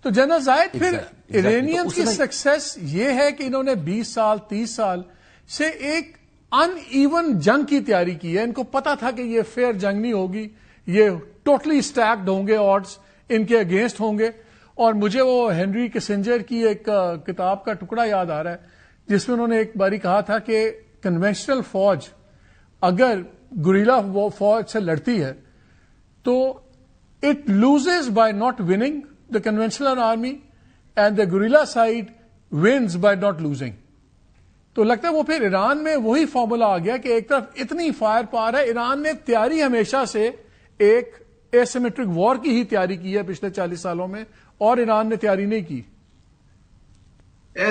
تو جنرل زاہد پھر ایرانین کی سکسیس یہ ہے کہ انہوں نے 20 سال 30 سال سے ایک ان ایون جنگ کی تیاری کی ہے. ان کو پتا تھا کہ یہ فیئر جنگ نہیں ہوگی, یہ ٹوٹلی اسٹیکڈ ہوں گے, آڈز ان کے اگینسٹ ہوں گے. اور مجھے وہ ہنری کسنجر کی ایک کتاب کا ٹکڑا یاد آ رہا ہے جس میں انہوں نے ایک باری کہا تھا کہ کنونشنل فوج اگر گوریلا فوج سے لڑتی ہے تو it loses by not winning the conventional army and the guerrilla side wins by not losing. تو لگتا ہے وہ پھر ایران میں وہی فارمولا آ گیا کہ ایک طرف اتنی فائر پاور ہے. ایران نے تیاری ہمیشہ سے ایک ایسیمیٹرک وار کی ہی تیاری کی ہے پچھلے 40 سالوں میں, اور ایران نے تیاری نہیں کی.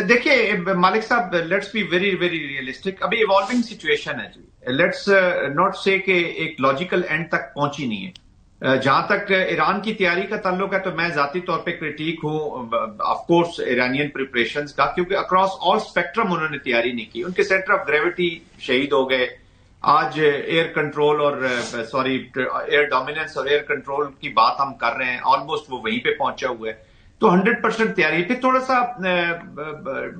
دیکھیے مالک صاحب, let's be very very realistic. ابھی ایوالونگ سچویشن ہے جی, لیٹس ناٹ سے کہ ایک لاجیکل اینڈ تک پہنچی نہیں ہے. جہاں تک ایران کی تیاری کا تعلق ہے تو میں ذاتی طور پہ کرٹیک ہوں آف کورس ایرانین پریپریشنز کا, کیونکہ اکراس آل اسپیکٹرم انہوں نے تیاری نہیں کی. ان کے سینٹر آف گریوٹی شہید ہو گئے. آج ایئر کنٹرول اور ایئر ڈومیننس اور ایئر کنٹرول کی بات ہم کر رہے ہیں, آلموسٹ وہ وہیں پہ پہنچا ہوا ہے. تو 100% تیاری. پھر تھوڑا سا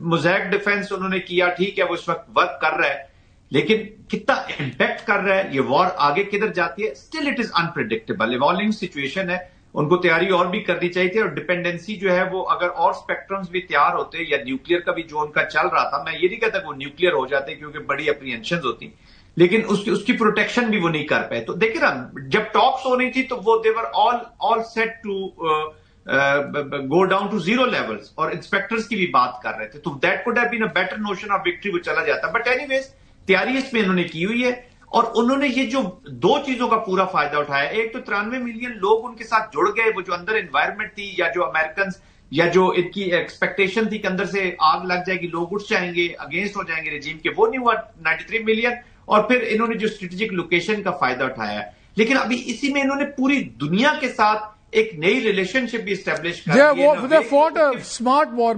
موزیک ڈیفenس انہوں نے کیا, ٹھیک ہے وہ اس وقت ورک کر رہا ہے, لیکن کتنا امپیکٹ کر رہا ہے, یہ وار آگے کدھر جاتی ہے, still it is unpredictable. Evolving situation ہے, ان کو تیاری اور بھی کرنی چاہیے تھی. اور ڈپینڈنسی جو ہے وہ اگر اور اسپیکٹرمز بھی تیار ہوتے, یا نیوکلیر کا بھی جو ان کا چل رہا تھا, میں یہ نہیں کہتا کہ وہ نیوکلیر ہو جاتے کیونکہ بڑی اپریہنشنز ہوتی, لیکن اس کی پروٹیکشن بھی وہ نہیں کر پائے. تو دیکھیں نا, جب ٹاکس ہو رہی تھی تو وہ they were all set to go down to zero levels, اور انسپیکٹرز کی بھی بات کر رہے تھے. تو that could have been a better notion of victory, وہ چلا جاتا. بٹ اینی ویز تیاری اس میں انہوں نے کی ہوئی ہے, اور انہوں نے یہ جو دو چیزوں کا پورا فائدہ اٹھایا. ایک تو 93 ملین لوگ ان کے ساتھ جڑ گئے, وہ جو اندر انوائرمنٹ تھی, یا جو امریکنز یا جو ان کی ایکسپیکٹیشن تھی کہ اندر سے آگ لگ جائے گی, لوگ اٹھ جائیں گے, اگینسٹ ہو جائیں گے رجیم کے, وہ نہیں ہوا. 93 ملین. اور پھر انہوں نے جو اسٹریٹجک لوکیشن کا فائدہ اٹھایا ہے. لیکن ابھی اسی میں انہوں نے پوری دنیا کے ساتھ ایک نئی ریلیشن شپ بھی اسٹیبلش کر دی ہے. اسمارٹ وار.